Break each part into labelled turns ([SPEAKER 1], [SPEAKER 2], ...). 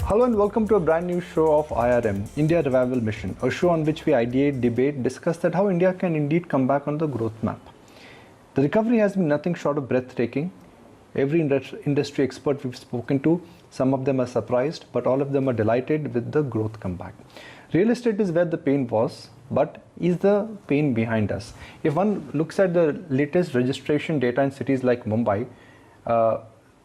[SPEAKER 1] Hello and welcome to a brand new show of IRM, India Revival Mission, a show on which we ideate, debate, discuss that how India can indeed come back on the growth map. The recovery has been nothing short of breathtaking. Every industry expert we've spoken to, some of them are surprised, but all of them are delighted with the growth comeback. Real estate is where the pain was, but is the pain behind us? If one looks at the latest registration data in cities like Mumbai,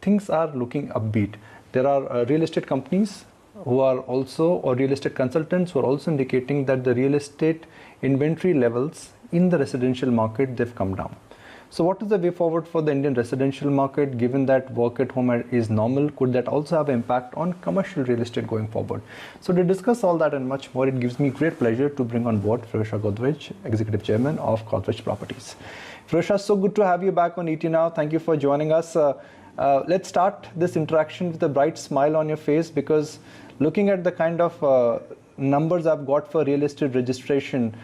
[SPEAKER 1] things are looking upbeat. There are real estate companies who are also, or real estate consultants who are also indicating that the real estate inventory levels in the residential market, they've come down. So what is the way forward for the Indian residential market, given that work at home is normal? Could that also have impact on commercial real estate going forward? So to discuss all that and much more, it gives me great pleasure to bring on board Pirojsha Godrej, Executive Chairman of Godrej Properties. Pirojsha, so good to have you back on ET Now. Thank you for joining us. Let's start this interaction with a bright smile on your face, because looking at the kind of numbers I've got for real estate registration,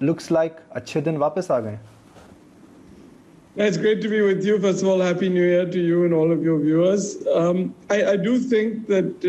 [SPEAKER 1] looks like achhe din wapas aa gaye.
[SPEAKER 2] It's great to be with you. First of all, Happy New Year to you and all of your viewers. I do think that,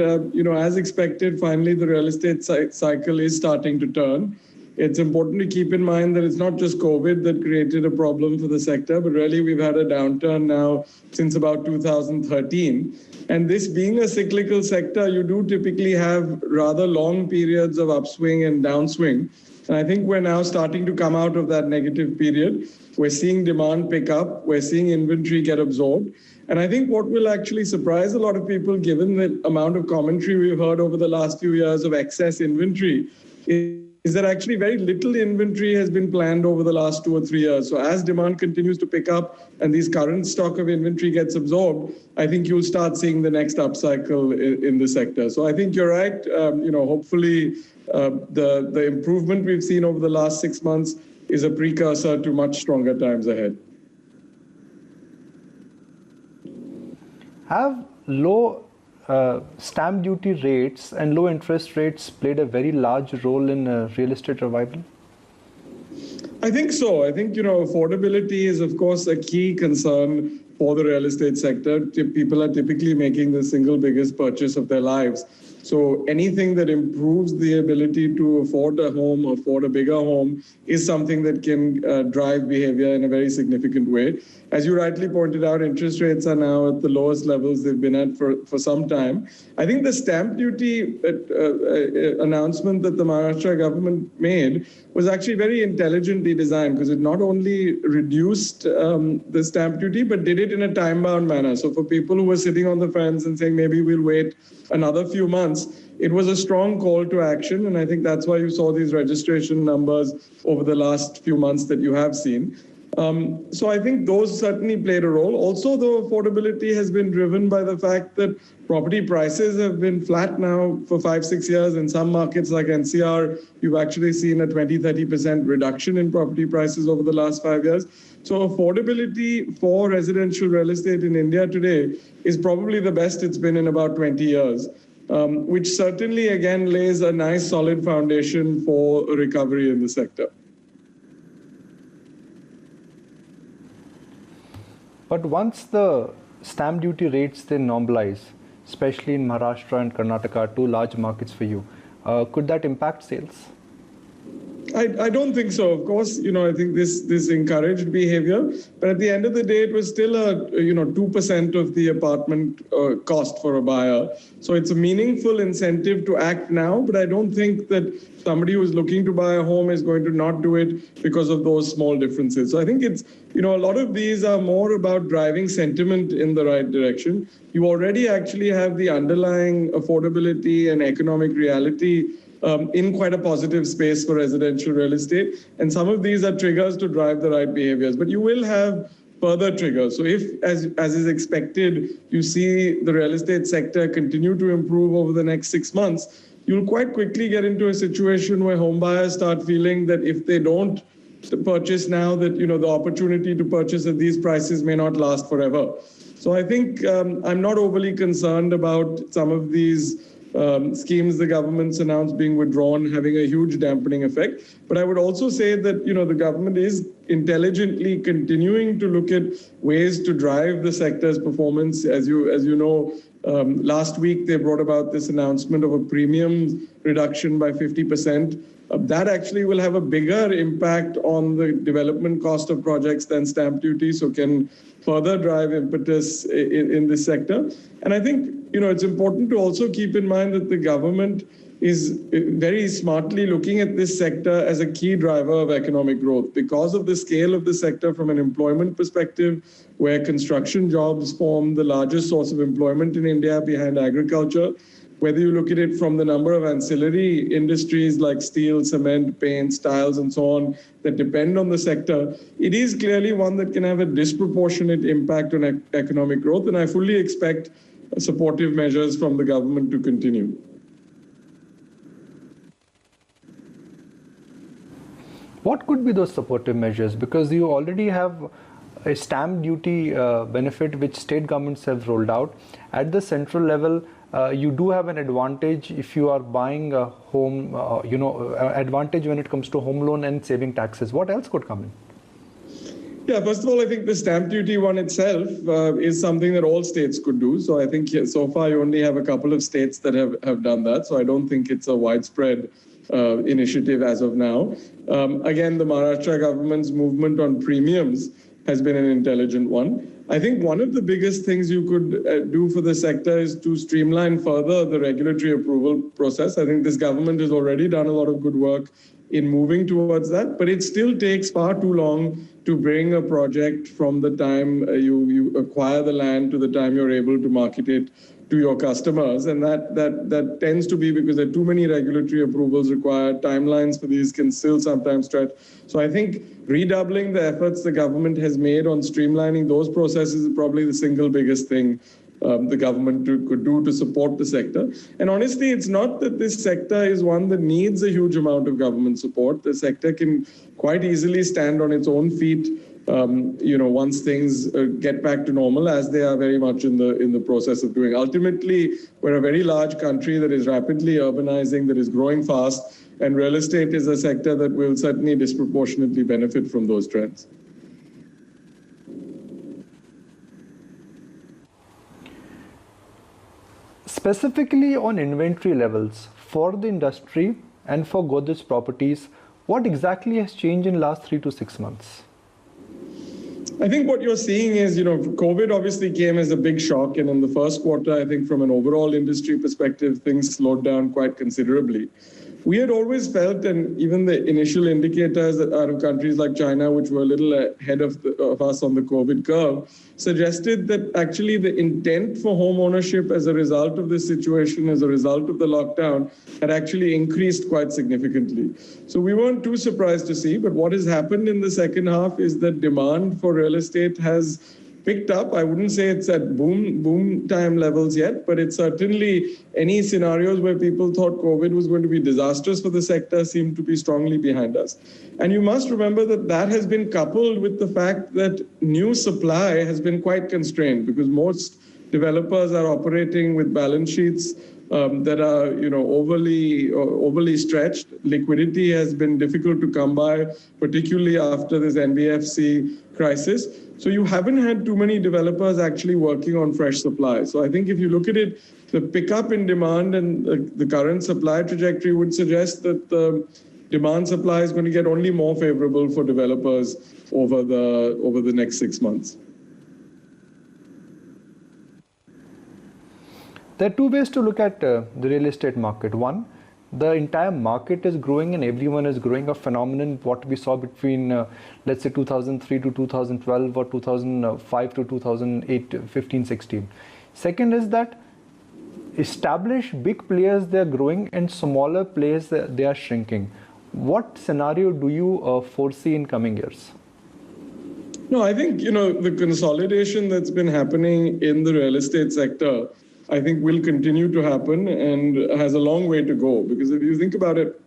[SPEAKER 2] as expected, finally the real estate cycle is starting to turn. It's important to keep in mind that it's not just COVID that created a problem for the sector, but really we've had a downturn now since about 2013. And this being a cyclical sector, you do typically have rather long periods of upswing and downswing. And I think we're now starting to come out of that negative period. We're seeing demand pick up. We're seeing inventory get absorbed. And I think what will actually surprise a lot of people, given the amount of commentary we've heard over the last few years of excess inventory, is that actually very little inventory has been planned over the last 2 or 3 years. So as demand continues to pick up and these current stock of inventory gets absorbed, I think you'll start seeing the next upcycle in the sector. So I think you're right. Hopefully the improvement we've seen over the last 6 months is a precursor to much stronger times ahead.
[SPEAKER 1] Have low stamp duty rates and low interest rates played a very large role in real estate revival?
[SPEAKER 2] I think so. I think, affordability is, of course, a key concern for the real estate sector. People are typically making the single biggest purchase of their lives. So anything that improves the ability to afford a home, afford a bigger home, is something that can drive behavior in a very significant way. As you rightly pointed out, interest rates are now at the lowest levels they've been at for some time. I think the stamp duty announcement that the Maharashtra government made was actually very intelligently designed, because it not only reduced the stamp duty, but did it in a time-bound manner. So for people who were sitting on the fence and saying, maybe we'll wait another few months, it was a strong call to action. And I think that's why you saw these registration numbers over the last few months that you have seen. So I think those certainly played a role. Also, though, affordability has been driven by the fact that property prices have been flat now for 5-6 years. In some markets like NCR, you've actually seen a 20-30% reduction in property prices over the last 5 years. So affordability for residential real estate in India today is probably the best it's been in about 20 years, which certainly, again, lays a nice solid foundation for a recovery in the sector.
[SPEAKER 1] But once the stamp duty rates they normalize, especially in Maharashtra and Karnataka, 2 large markets for you, could that impact sales?
[SPEAKER 2] I don't think so. Of course, I think this encouraged behavior, but at the end of the day, it was still a 2% of the apartment cost for a buyer. So it's a meaningful incentive to act now, but I don't think that somebody who's looking to buy a home is going to not do it because of those small differences. So I think it's, a lot of these are more about driving sentiment in the right direction. You already actually have the underlying affordability and economic reality in quite a positive space for residential real estate. And some of these are triggers to drive the right behaviors. But you will have further triggers. So if, as is expected, you see the real estate sector continue to improve over the next 6 months, you'll quite quickly get into a situation where home buyers start feeling that if they don't purchase now, that the opportunity to purchase at these prices may not last forever. So I think I'm not overly concerned about some of these schemes the government's announced being withdrawn, having a huge dampening effect. But I would also say that, the government is intelligently continuing to look at ways to drive the sector's performance. As you know, last week they brought about this announcement of a premium reduction by 50%. That actually will have a bigger impact on the development cost of projects than stamp duty, so can further drive impetus in this sector. And I think, it's important to also keep in mind that the government is very smartly looking at this sector as a key driver of economic growth because of the scale of the sector from an employment perspective, where construction jobs form the largest source of employment in India behind agriculture. Whether you look at it from the number of ancillary industries like steel, cement, paints, tiles, and so on that depend on the sector, it is clearly one that can have a disproportionate impact on economic growth. And I fully expect supportive measures from the government to continue.
[SPEAKER 1] What could be those supportive measures? Because you already have a stamp duty benefit which state governments have rolled out. At the central level, you do have an advantage if you are buying a home, advantage when it comes to home loan and saving taxes. What else could come in?
[SPEAKER 2] Yeah, first of all, I think the stamp duty one itself is something that all states could do. So I think so far you only have a couple of states that have done that. So I don't think it's a widespread initiative as of now. Again, the Maharashtra government's movement on premiums has been an intelligent one. I think one of the biggest things you could do for the sector is to streamline further the regulatory approval process. I think this government has already done a lot of good work in moving towards that, but it still takes far too long to bring a project from the time you acquire the land to the time you're able to market it to your customers. And that tends to be because there are too many regulatory approvals required. Timelines for these can still sometimes stretch. So I think redoubling the efforts the government has made on streamlining those processes is probably the single biggest thing the government could do to support the sector. And honestly, it's not that this sector is one that needs a huge amount of government support. The sector can quite easily stand on its own feet once things get back to normal, as they are very much in the process of doing. Ultimately, we're a very large country that is rapidly urbanizing, that is growing fast, and real estate is a sector that will certainly disproportionately benefit from those trends.
[SPEAKER 1] Specifically on inventory levels for the industry and for Godrej Properties, what exactly has changed in the last 3 to 6 months?
[SPEAKER 2] I think what you're seeing is, COVID obviously came as a big shock. And in the first quarter, I think from an overall industry perspective, things slowed down quite considerably. We had always felt, and even the initial indicators out of countries like China, which were a little ahead of us on the COVID curve, suggested that actually the intent for home ownership as a result of this situation, as a result of the lockdown, had actually increased quite significantly. So we weren't too surprised to see, but what has happened in the second half is that demand for real estate has picked up. I wouldn't say it's at boom time levels yet, but it's certainly any scenarios where people thought COVID was going to be disastrous for the sector seem to be strongly behind us. And you must remember that has been coupled with the fact that new supply has been quite constrained because most developers are operating with balance sheets that are overly stretched. Liquidity has been difficult to come by, particularly after this NBFC crisis. So you haven't had too many developers actually working on fresh supply. So I think if you look at it, the pickup in demand and the current supply trajectory would suggest that the demand supply is going to get only more favorable for developers over the next 6 months.
[SPEAKER 1] There are two ways to look at the real estate market. One, the entire market is growing and everyone is growing, a phenomenon what we saw between let's say 2003 to 2012 or 2005 to 2008, 15, 16. Second is that established big players, they are growing and smaller players, they are shrinking. What scenario do you foresee in coming years?
[SPEAKER 2] No, I think, the consolidation that's been happening in the real estate sector, I think will continue to happen and has a long way to go. Because if you think about it,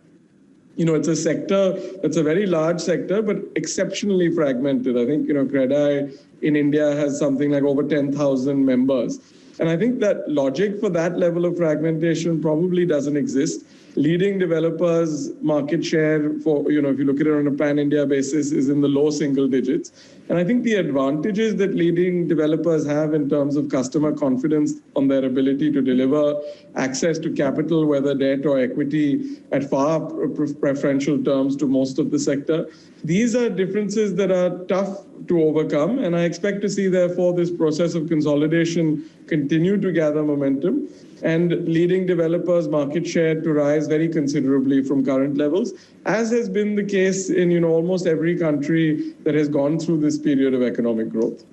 [SPEAKER 2] it's a sector that's a very large sector, but exceptionally fragmented. I think, Godrej in India has something like over 10,000 members. And I think that logic for that level of fragmentation probably doesn't exist. Leading developers' market share for, if you look at it on a pan-India basis, is in the low single digits. And I think the advantages that leading developers have in terms of customer confidence on their ability to deliver access to capital, whether debt or equity, at far preferential terms to most of the sector, these are differences that are tough to overcome. And I expect to see, therefore, this process of consolidation continue to gather momentum and leading developers' market share to rise very considerably from current levels, as has been the case in almost every country that has gone through this period of economic growth.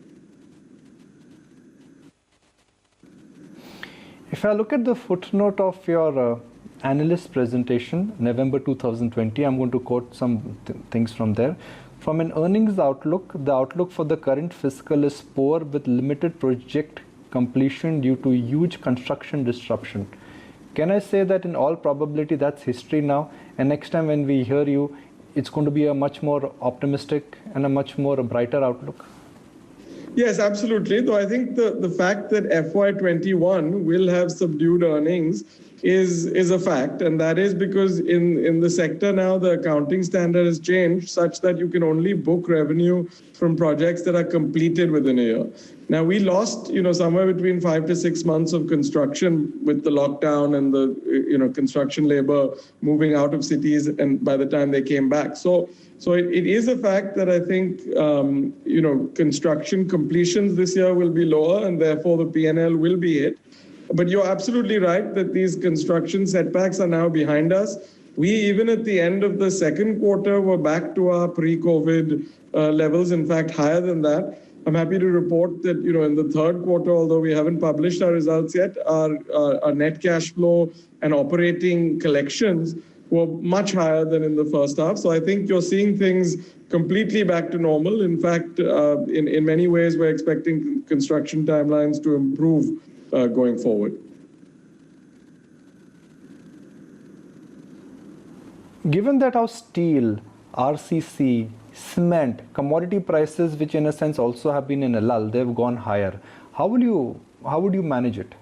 [SPEAKER 1] If I look at the footnote of your analyst presentation, November 2020, I'm going to quote some things from there. From an earnings outlook, the outlook for the current fiscal is poor with limited project completion due to huge construction disruption. Can I say that in all probability that's history now, and next time when we hear you, it's going to be a much more optimistic and a much more brighter outlook?
[SPEAKER 2] Yes, absolutely. Though I think the fact that FY21 will have subdued earnings is a fact, and that is because in the sector now the accounting standard has changed such that you can only book revenue from projects that are completed within a year. Now we lost somewhere between 5 to 6 months of construction with the lockdown and the construction labor moving out of cities, and by the time they came back. So it is a fact that I think construction completions this year will be lower, and therefore the P&L will be hit. But you're absolutely right that these construction setbacks are now behind us. We, even at the end of the second quarter, were back to our pre-COVID levels, in fact, higher than that. I'm happy to report that, in the third quarter, although we haven't published our results yet, our net cash flow and operating collections were much higher than in the first half. So I think you're seeing things completely back to normal. In fact, in many ways, we're expecting construction timelines to improve going forward.
[SPEAKER 1] Given that our steel, RCC, cement, commodity prices, which in a sense also have been in a lull, they've gone higher. How would you manage it?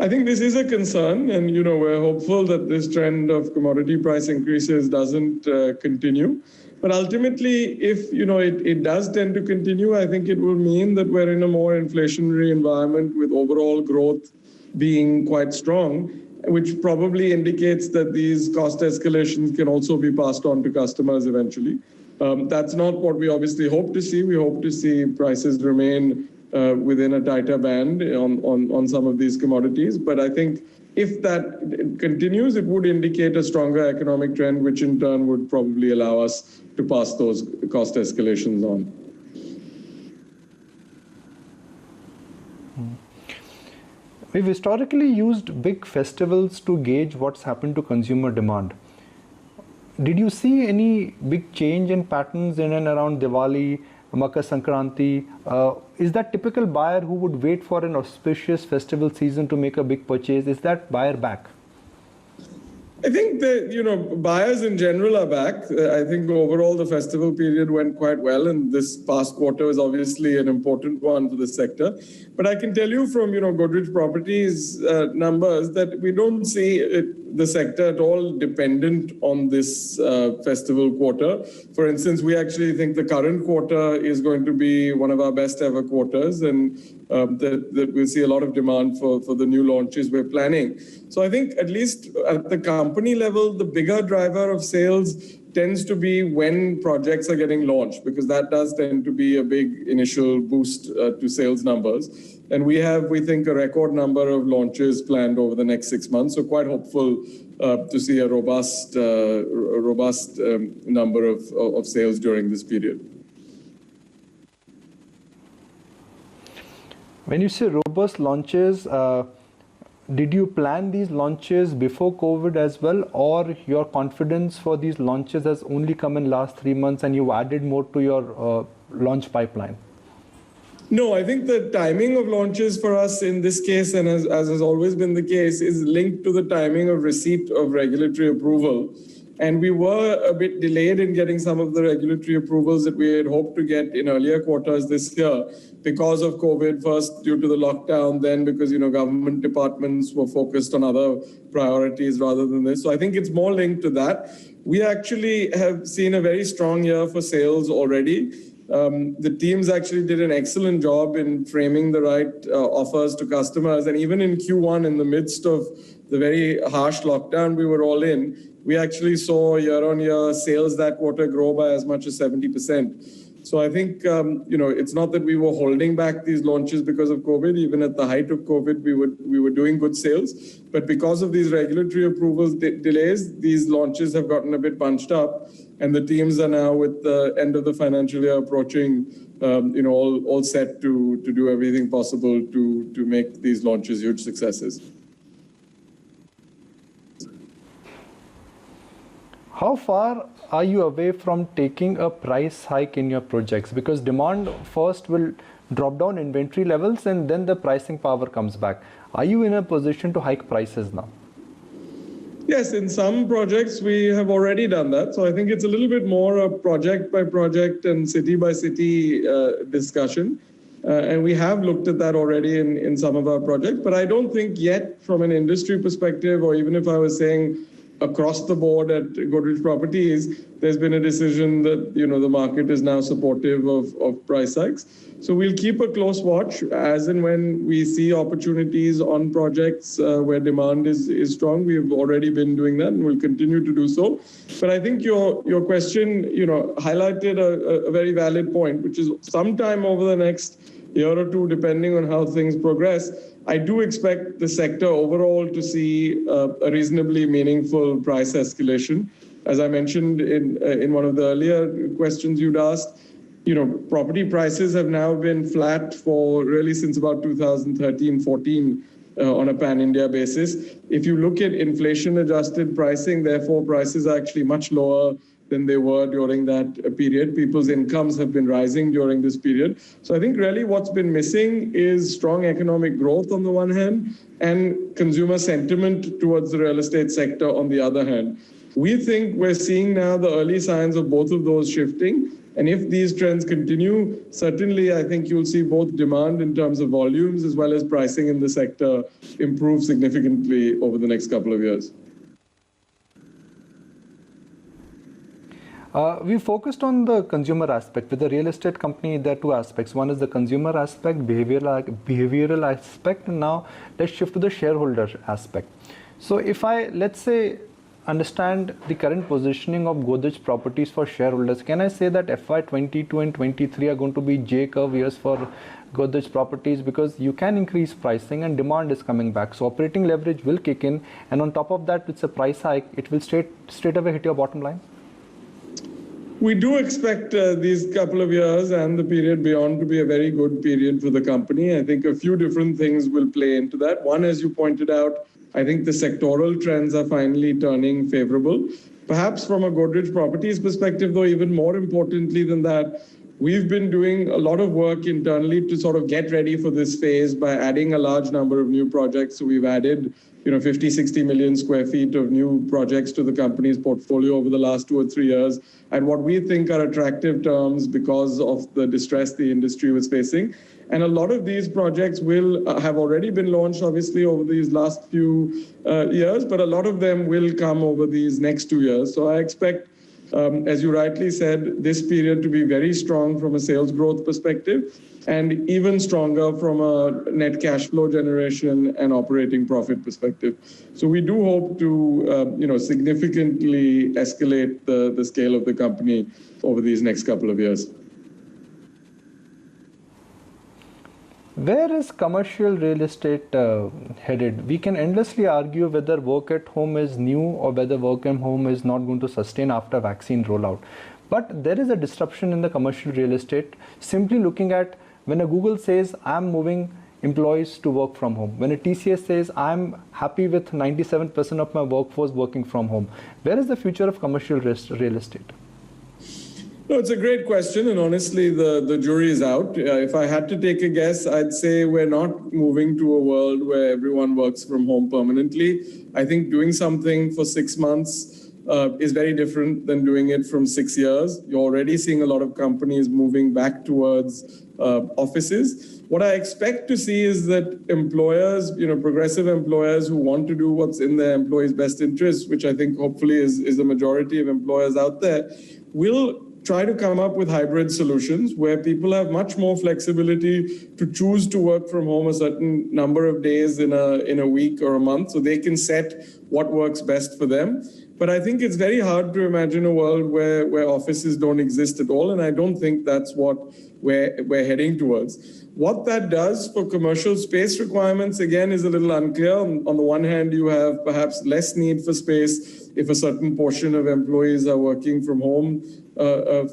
[SPEAKER 2] I think this is a concern, and we're hopeful that this trend of commodity price increases doesn't continue. But ultimately, if it does tend to continue, I think it will mean that we're in a more inflationary environment with overall growth being quite strong, which probably indicates that these cost escalations can also be passed on to customers eventually. That's not what we obviously hope to see. We hope to see prices remain within a tighter band on some of these commodities. But I think if that continues, it would indicate a stronger economic trend, which in turn would probably allow us to pass those cost escalations on.
[SPEAKER 1] We've historically used big festivals to gauge what's happened to consumer demand. Did you see any big change in patterns in and around Diwali, Makar Sankranti? Is that typical buyer who would wait for an auspicious festival season to make a big purchase? Is that buyer back?
[SPEAKER 2] I think that, buyers in general are back. I think overall the festival period went quite well, and this past quarter was obviously an important one for the sector. But I can tell you from, Godrej Properties numbers that we don't see the sector at all dependent on this festival quarter. For instance, we actually think the current quarter is going to be one of our best ever quarters, and that we'll see a lot of demand for the new launches we're planning. So I think at least at the company level, the bigger driver of sales tends to be when projects are getting launched, because that does tend to be a big initial boost to sales numbers. And we have, we think, a record number of launches planned over the next 6 months. So quite hopeful to see a robust number of sales during this period.
[SPEAKER 1] When you say robust launches, did you plan these launches before COVID as well, or your confidence for these launches has only come in last 3 months and you added more to your launch pipeline?
[SPEAKER 2] No, I think the timing of launches for us in this case, and as has always been the case, is linked to the timing of receipt of regulatory approval. And we were a bit delayed in getting some of the regulatory approvals that we had hoped to get in earlier quarters this year, because of COVID, first due to the lockdown, then because, government departments were focused on other priorities rather than this. So I think it's more linked to that. We actually have seen a very strong year for sales already. The teams actually did an excellent job in framing the right offers to customers. And even in Q1, in the midst of the very harsh lockdown we were all in, we actually saw year-on-year sales that quarter grow by as much as 70%. So I think, it's not that we were holding back these launches because of COVID. Even at the height of COVID, we were doing good sales. But because of these regulatory approvals delays, these launches have gotten a bit bunched up. And the teams are now, with the end of the financial year approaching, all set to do everything possible to make these launches huge successes.
[SPEAKER 1] How far are you away from taking a price hike in your projects? Because demand first will drop down inventory levels and then the pricing power comes back. Are you in a position to hike prices now?
[SPEAKER 2] Yes, in some projects we have already done that. So I think it's a little bit more a project by project and city by city discussion. And we have looked at that already in some of our projects. But I don't think yet from an industry perspective, or even if I was saying across the board at Godrej Properties, there's been a decision that, the market is now supportive of price hikes. So we'll keep a close watch as and when we see opportunities on projects where demand is strong. We've already been doing that and we'll continue to do so. But I think your question, highlighted a very valid point, which is sometime over the next year or two, depending on how things progress, I do expect the sector overall to see a reasonably meaningful price escalation. As I mentioned in one of the earlier questions you'd asked, property prices have now been flat for really since about 2013-14 on a pan-India basis. If you look at inflation-adjusted pricing, therefore prices are actually much lower than they were during that period. People's incomes have been rising during this period. So I think really what's been missing is strong economic growth on the one hand and consumer sentiment towards the real estate sector on the other hand. We think we're seeing now the early signs of both of those shifting. And if these trends continue, certainly I think you'll see both demand in terms of volumes as well as pricing in the sector improve significantly over the next couple of years.
[SPEAKER 1] We focused on the consumer aspect. With the real estate company, there are two aspects. One is the consumer aspect, behavioral aspect, and now let's shift to the shareholder aspect. So if let's say, understand the current positioning of Godrej Properties for shareholders, can I say that FY22 and 23 are going to be J-curve years for Godrej Properties because you can increase pricing and demand is coming back. So operating leverage will kick in, and on top of that, it's a price hike. It will straight away hit your bottom line.
[SPEAKER 2] We do expect these couple of years and the period beyond to be a very good period for the company. I think a few different things will play into that. One, as you pointed out, I think the sectoral trends are finally turning favorable. Perhaps from a Godrej Properties perspective, though, even more importantly than that, we've been doing a lot of work internally to sort of get ready for this phase by adding a large number of new projects. So we've added 50, 60 million square feet of new projects to the company's portfolio over the last 2 or 3 years at what we think are attractive terms because of the distress the industry was facing. And a lot of these projects will have already been launched, obviously, over these last few years, but a lot of them will come over these next 2 years. So I expect, as you rightly said, this period to be very strong from a sales growth perspective and even stronger from a net cash flow generation and operating profit perspective. So we do hope to, significantly escalate the scale of the company over these next couple of years.
[SPEAKER 1] Where is commercial real estate headed? We can endlessly argue whether work at home is new or whether work at home is not going to sustain after vaccine rollout. But there is a disruption in the commercial real estate. Simply looking at when a Google says, I'm moving employees to work from home. When a TCS says, I'm happy with 97% of my workforce working from home. Where is the future of commercial real estate?
[SPEAKER 2] No, it's a great question, and honestly, the jury is out. If I had to take a guess, I'd say we're not moving to a world where everyone works from home permanently. I think doing something for 6 months is very different than doing it from 6 years. You're already seeing a lot of companies moving back towards offices. What I expect to see is that employers, progressive employers who want to do what's in their employees' best interest, which I think hopefully is the majority of employers out there, will try to come up with hybrid solutions where people have much more flexibility to choose to work from home a certain number of days in a week or a month, so they can set what works best for them. But I think it's very hard to imagine a world where offices don't exist at all, and I don't think that's what we're heading towards. What that does for commercial space requirements, again, is a little unclear. On the one hand, you have perhaps less need for space if a certain portion of employees are working from home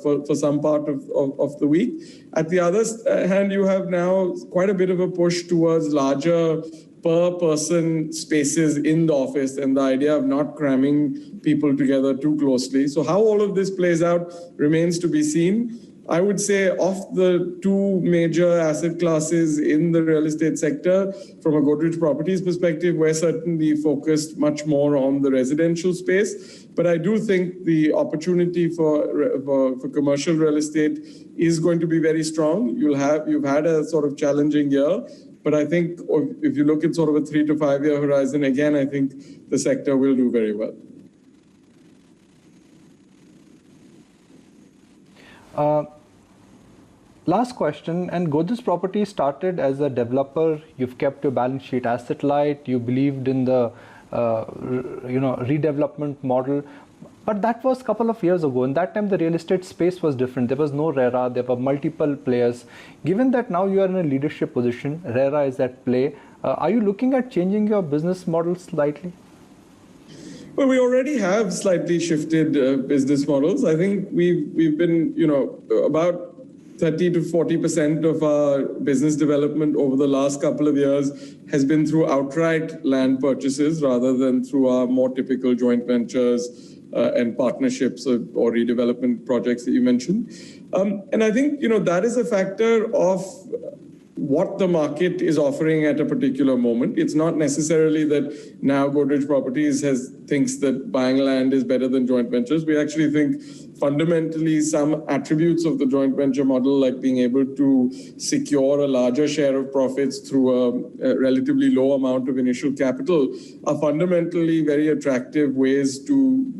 [SPEAKER 2] for some part of the week. At the other hand, you have now quite a bit of a push towards larger per person spaces in the office and the idea of not cramming people together too closely. So how all of this plays out remains to be seen. I would say of the two major asset classes in the real estate sector, from a Godrej Properties perspective, we're certainly focused much more on the residential space. But I do think the opportunity for commercial real estate is going to be very strong. You've had a sort of challenging year, but I think if you look at sort of a 3 to 5 year horizon, again, I think the sector will do very well.
[SPEAKER 1] Last question, and Godrej Properties started as a developer. You've kept your balance sheet asset light. You believed in the redevelopment model, but that was a couple of years ago. And that time the real estate space was different. There was no RERA. There were multiple players. Given that now you are in a leadership position, RERA is at play. Are you looking at changing your business model slightly?
[SPEAKER 2] Well, we already have slightly shifted business models. I think we've been, about 30 to 40% of our business development over the last couple of years has been through outright land purchases rather than through our more typical joint ventures and partnerships or redevelopment projects that you mentioned. And I think, that is a factor of what the market is offering at a particular moment. It's not necessarily that now Godrej Properties thinks that buying land is better than joint ventures. We actually think fundamentally some attributes of the joint venture model, like being able to secure a larger share of profits through a relatively low amount of initial capital, are fundamentally very attractive ways to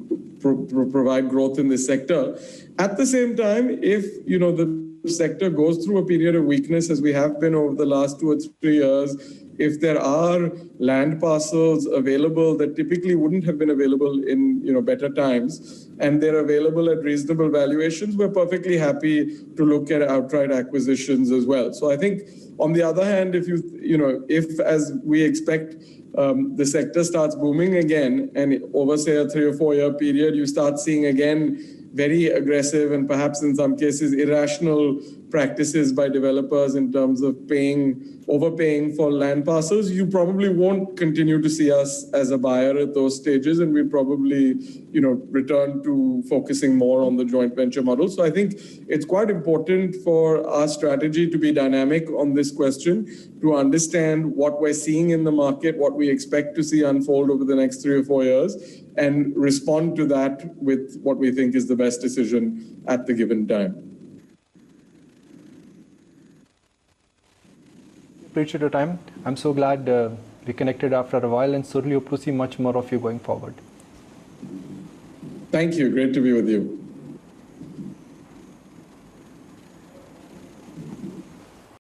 [SPEAKER 2] provide growth in this sector. At the same time, if the sector goes through a period of weakness, as we have been over the last 2 or 3 years, if there are land parcels available that typically wouldn't have been available in better times, and they're available at reasonable valuations, we're perfectly happy to look at outright acquisitions as well. So I think, on the other hand, if as we expect the sector starts booming again, and over say a 3 or 4 year period, you start seeing again very aggressive and perhaps in some cases irrational practices by developers in terms of overpaying for land parcels, you probably won't continue to see us as a buyer at those stages, and we'll probably, return to focusing more on the joint venture model. So I think it's quite important for our strategy to be dynamic on this question, to understand what we're seeing in the market, what we expect to see unfold over the next 3 or 4 years, and respond to that with what we think is the best decision at the given time.
[SPEAKER 1] Appreciate your time. I'm so glad we connected after a while, and certainly hope to see much more of you going forward.
[SPEAKER 2] Thank you. Great to be with you.